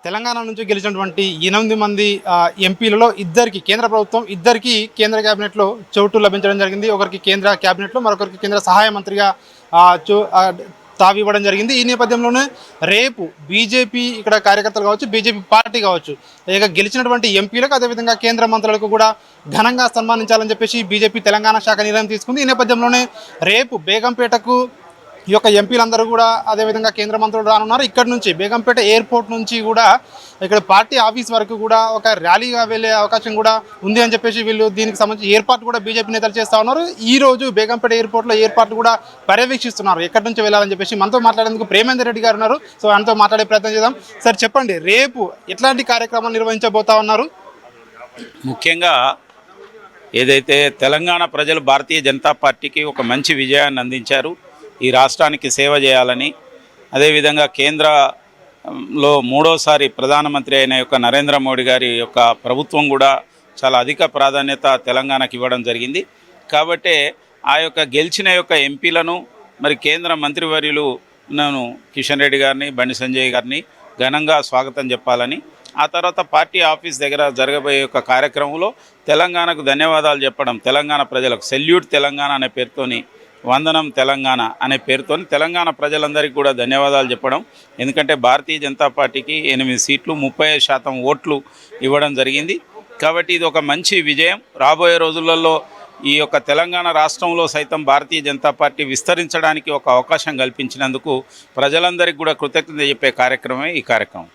తెలంగాణ నుంచి గెలిచినటువంటి 8 మంది ఎంపీలలో ఇద్దరికి కేంద్ర ప్రభుత్వం ఇద్దరికి కేంద్ర కేబినెట్లో చోటు లభించడం జరిగింది. ఒకరికి కేంద్ర కేబినెట్లో, మరొకరికి కేంద్ర సహాయ మంత్రిగా తావివ్వడం జరిగింది. ఈ నేపథ్యంలోనే రేపు బీజేపీ ఇక్కడ కార్యకర్తలు కావచ్చు, బీజేపీ పార్టీ కావచ్చు, ఇక గెలిచినటువంటి ఎంపీలకు అదేవిధంగా కేంద్ర మంత్రులకు కూడా ఘనంగా సన్మానించాలని చెప్పేసి బీజేపీ తెలంగాణ శాఖ నిర్ణయం తీసుకుంది. ఈ నేపథ్యంలోనే రేపు బేగంపేటకు ఈ యొక్క ఎంపీలందరూ కూడా అదేవిధంగా కేంద్ర మంత్రులు రానున్నారు. ఇక్కడ నుంచి బేగంపేట ఎయిర్పోర్ట్ నుంచి కూడా ఇక్కడ పార్టీ ఆఫీస్ వరకు కూడా ఒక ర్యాలీగా వెళ్ళే అవకాశం కూడా ఉంది అని చెప్పేసి వీళ్ళు దీనికి సంబంధించి ఏర్పాటు కూడా బీజేపీ నేతలు చేస్తూ ఉన్నారు. ఈ రోజు బేగంపేట ఎయిర్పోర్ట్లో ఏర్పాట్లు కూడా పర్యవేక్షిస్తున్నారు ఎక్కడి నుంచి వెళ్ళాలని చెప్పేసి. మనతో మాట్లాడేందుకు ప్రేమేందర్ రెడ్డి గారు ఉన్నారు. సో ఆయనతో మాట్లాడే ప్రయత్నం చేద్దాం. సార్ చెప్పండి, రేపు ఎట్లాంటి కార్యక్రమాలు నిర్వహించబోతా ఉన్నారు? ముఖ్యంగా ఏదైతే తెలంగాణ ప్రజలు భారతీయ జనతా పార్టీకి ఒక మంచి విజయాన్ని అందించారు, ఈ రాష్ట్రానికి సేవ చేయాలని, అదేవిధంగా కేంద్రంలో మూడోసారి ప్రధానమంత్రి అయిన యొక్క నరేంద్ర మోడీ గారి యొక్క ప్రభుత్వం కూడా చాలా అధిక ప్రాధాన్యత తెలంగాణకి ఇవ్వడం జరిగింది. కాబట్టి ఆ యొక్క గెలిచిన యొక్క ఎంపీలను మరి కేంద్ర మంత్రివర్యులు నేను కిషన్ రెడ్డి గారిని, బండి సంజయ్ గారిని ఘనంగా స్వాగతం చెప్పాలని, ఆ తర్వాత పార్టీ ఆఫీస్ దగ్గర జరగబోయే యొక్క కార్యక్రమంలో తెలంగాణకు ధన్యవాదాలు చెప్పడం, తెలంగాణ ప్రజలకు సెల్యూట్ తెలంగాణ అనే పేరుతోని, వందనం తెలంగాణ అనే పేరుతో తెలంగాణ ప్రజలందరికీ కూడా ధన్యవాదాలు చెప్పడం. ఎందుకంటే భారతీయ జనతా పార్టీకి 8 సీట్లు 30% ఓట్లు ఇవ్వడం జరిగింది. కాబట్టి ఇది ఒక మంచి విజయం. రాబోయే రోజులలో ఈ యొక్క తెలంగాణ రాష్ట్రంలో సైతం భారతీయ జనతా పార్టీ విస్తరించడానికి ఒక అవకాశం కల్పించినందుకు ప్రజలందరికీ కూడా కృతజ్ఞత చెప్పే కార్యక్రమమే ఈ కార్యక్రమం.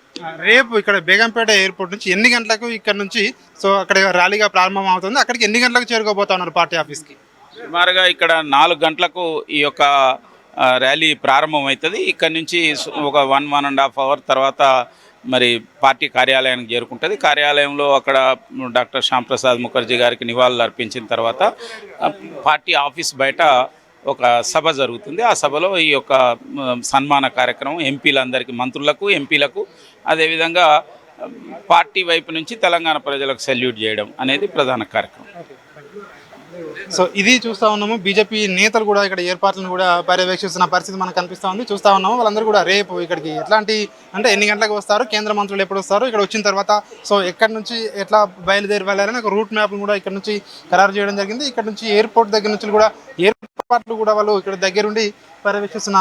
రేపు ఇక్కడ బేగంపేట ఎయిర్పోర్ట్ నుంచి ఎన్ని గంటలకు ఇక్కడ నుంచి సో అక్కడ ర్యాలీగా ప్రారంభం అవుతుంది? అక్కడికి ఎన్ని గంటలకు చేరుకోబోతా ఉన్నారు పార్టీ ఆఫీస్కి? సుమారుగా ఇక్కడ 4 గంటలకు ఈ యొక్క ర్యాలీ ప్రారంభమవుతుంది. ఇక్కడ నుంచి ఒక 1.5 అవర్ తర్వాత మరి పార్టీ కార్యాలయానికి చేరుకుంటుంది. కార్యాలయంలో అక్కడ డాక్టర్ శ్యామ్ ప్రసాద్ ముఖర్జీ గారికి నివాళులు అర్పించిన తర్వాత పార్టీ ఆఫీస్ బయట ఒక సభ జరుగుతుంది. ఆ సభలో ఈ యొక్క సన్మాన కార్యక్రమం ఎంపీలందరికీ, మంత్రులకు, ఎంపీలకు, అదేవిధంగా పార్టీ వైపు నుంచి తెలంగాణ ప్రజలకు సెల్యూట్ చేయడం అనేది ప్రధాన కార్యక్రమం. సో ఇది చూస్తూ ఉన్నాము, బీజేపీ నేతలు కూడా ఇక్కడ ఏర్పాట్లను కూడా పర్యవేక్షిస్తున్న పరిస్థితి మనకు కనిపిస్తూ ఉంది. చూస్తూ ఉన్నాము వాళ్ళందరూ కూడా రేపు ఇక్కడికి ఎట్లాంటి అంటే ఎన్ని గంటలకు వస్తారు, కేంద్ర మంత్రులు ఎప్పుడు వస్తారు, ఇక్కడ వచ్చిన తర్వాత సో ఎక్కడి నుంచి ఎట్లా బయలుదేరి వెళ్ళాలని ఒక రూట్ మ్యాప్ను కూడా ఇక్కడ నుంచి ఖరారు చేయడం జరిగింది. ఇక్కడ నుంచి ఎయిర్పోర్ట్ దగ్గర నుంచి కూడా ఏర్పాట్లు కూడా వాళ్ళు ఇక్కడ దగ్గరుండి పర్యవేక్షిస్తున్న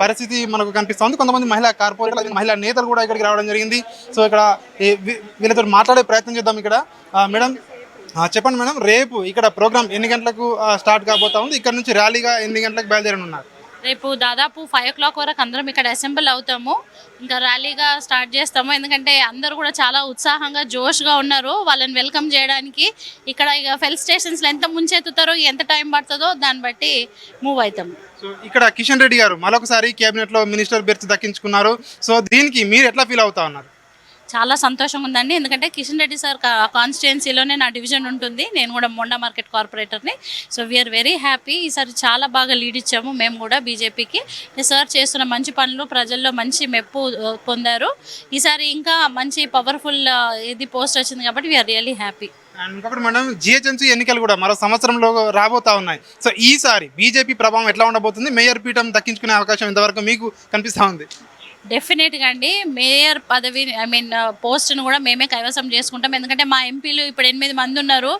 పరిస్థితి మనకు కనిపిస్తుంది. కొంతమంది మహిళా కార్పొరేటర్లు, మహిళా నేతలు కూడా ఇక్కడికి రావడం జరిగింది. సో ఇక్కడ వీళ్ళతో మాట్లాడే ప్రయత్నం చేద్దాం. ఇక్కడ మేడం చెప్పండి మేడం, రేపు ఇక్కడ ప్రోగ్రామ్ ఎన్ని గంటలకు స్టార్ట్ కాబోతా ఉంది? ఇక్కడ నుంచి ర్యాలీగా ఎన్ని గంటలకు బయలుదేరనున్నారు? రేపు దాదాపు 5 o'clock వరకు అందరం ఇక్కడ అసెంబ్ల్ అవుతాము. ఇంకా ర్యాలీగా స్టార్ట్ చేస్తాము. ఎందుకంటే అందరూ కూడా చాలా ఉత్సాహంగా, జోష్గా ఉన్నారు వాళ్ళని వెల్కమ్ చేయడానికి. ఇక్కడ ఇక ఫెల్ స్టేషన్స్లో ఎంత ముంచెత్తుతారో, ఎంత టైం పడుతుందో దాన్ని బట్టి మూవ్ అవుతాము. సో ఇక్కడ కిషన్ రెడ్డి గారు మరొకసారి కేబినెట్లో మినిస్టర్ బెర్త్ దక్కించుకున్నారు. సో దీనికి మీరు ఎట్లా ఫీల్ అవుతా ఉన్నారు? చాలా సంతోషంగా ఉందండి. ఎందుకంటే కిషన్ రెడ్డి సార్ కాన్స్టిట్యుయెన్సీలోనే నా డివిజన్ ఉంటుంది. నేను కూడా మొండా మార్కెట్ కార్పొరేటర్ని. So we are very happy. ఈసారి చాలా బాగా లీడ్ ఇచ్చాము మేము కూడా బీజేపీకి. సార్ చేస్తున్న మంచి పనులు ప్రజల్లో మంచి మెప్పు పొందారు. ఈసారి ఇంకా మంచి పవర్ఫుల్ ఇది పోస్ట్ వచ్చింది కాబట్టి వీఆర్ రియల్లీ హ్యాపీ. అండ్ ఇంకొకటి మేడం, జిహెచ్ఎంసీ ఎన్నికలు కూడా మరో సంవత్సరంలో రాబోతా ఉన్నాయి. సో ఈసారి బీజేపీ ప్రభావం ఎట్లా ఉండబోతుంది? మేయర్ పీఠం దక్కించుకునే అవకాశం ఇంతవరకు మీకు కనిపిస్తూ ఉంది? డెఫినెట్గా అండి, మేయర్ పదవి పోస్ట్ను కూడా మేమే కైవసం చేసుకుంటాం. ఎందుకంటే మా ఎంపీలు ఇప్పుడు 8 మంది ఉన్నారు.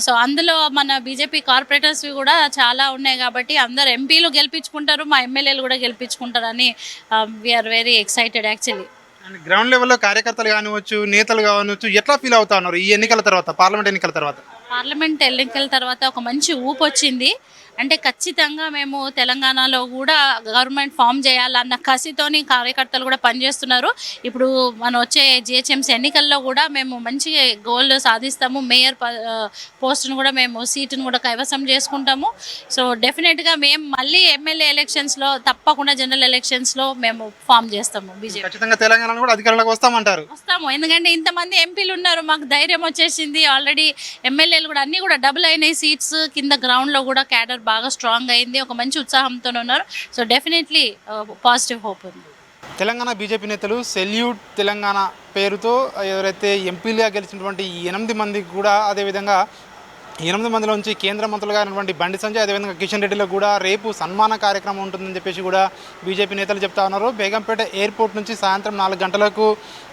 సో అందులో మన బీజేపీ కార్పొరేటర్స్ కూడా చాలా ఉన్నాయి కాబట్టి అందరు ఎంపీలు గెలిపించుకుంటారు, మా ఎమ్మెల్యేలు కూడా గెలిపించుకుంటారని we are very excited actually. And ground లెవెల్లో కార్యకర్తలు కానివచ్చు, నేతలు కానివచ్చు, ఎట్లా ఫీల్ అవుతా ఉన్నారు ఈ ఎన్నికల తర్వాత, పార్లమెంట్ ఎన్నికల తర్వాత? పార్లమెంట్ ఎన్నికల తర్వాత ఒక మంచి ఊపు వచ్చింది. అంటే ఖచ్చితంగా మేము తెలంగాణలో కూడా గవర్నమెంట్ ఫామ్ చేయాలన్న కసితోని కార్యకర్తలు కూడా పనిచేస్తున్నారు. ఇప్పుడు మనం వచ్చే జిహెచ్ఎంసీ ఎన్నికల్లో కూడా మేము మంచి గోల్ సాధిస్తాము. మేయర్ పోస్టును కూడా మేము సీటును కూడా కైవసం చేసుకుంటాము. సో డెఫినెట్గా మేము మళ్ళీ ఎమ్మెల్యే ఎలక్షన్స్లో తప్పకుండా జనరల్ ఎలక్షన్స్లో మేము ఫామ్ చేస్తాము. బీజేపీ ఖచ్చితంగా తెలంగాణలో కూడా అధికారంలోకి వస్తామంటారు? వస్తాము. ఎందుకంటే ఇంతమంది ఎంపీలు ఉన్నారు, మాకు ధైర్యం వచ్చేసింది. ఆల్రెడీ ఎమ్మెల్యేలు కూడా అన్నీ కూడా డబుల్ అయినాయి సీట్స్. కింద గ్రౌండ్లో కూడా క్యాడర్ బాగా స్ట్రాంగ్ అయింది, ఒక మంచి ఉత్సాహంతో ఉన్నారు. సో డెఫినెట్లీ పాజిటివ్ హోప్ ఉంది. తెలంగాణ బీజేపీ నేతలు సెల్యూట్ తెలంగాణ పేరుతో ఎవరైతే ఎంపీలుగా గెలిచినటువంటి 8 మందికి కూడా అదేవిధంగా 8 మందిలోంచి కేంద్ర మంత్రులుగా అయినటువంటి బండి సంజయ్ అదేవిధంగా కిషన్ రెడ్డిలకు కూడా రేపు సన్మాన కార్యక్రమం ఉంటుందని చెప్పేసి కూడా బీజేపీ నేతలు చెప్తా ఉన్నారు. బేగంపేట ఎయిర్పోర్ట్ నుంచి సాయంత్రం 4 గంటలకు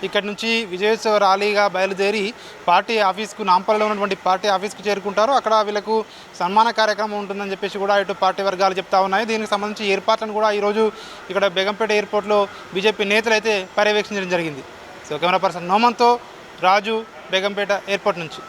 ఇక్కడి నుంచి విజయోత్సవ ర్యాలీగా బయలుదేరి పార్టీ ఆఫీస్కు నాంపల్లిలో ఉన్నటువంటి పార్టీ ఆఫీస్కు చేరుకుంటారు. అక్కడ వీళ్ళకు సన్మాన కార్యక్రమం ఉంటుందని చెప్పేసి కూడా ఇటు పార్టీ వర్గాలు చెప్తా ఉన్నాయి. దీనికి సంబంధించి ఏర్పాట్లను కూడా ఈరోజు ఇక్కడ బేగంపేట ఎయిర్పోర్ట్లో బీజేపీ నేతలు అయితే పర్యవేక్షించడం జరిగింది. సో కెమెరా పర్సన్ నోమన్తో రాజు, బేగంపేట ఎయిర్పోర్ట్ నుంచి.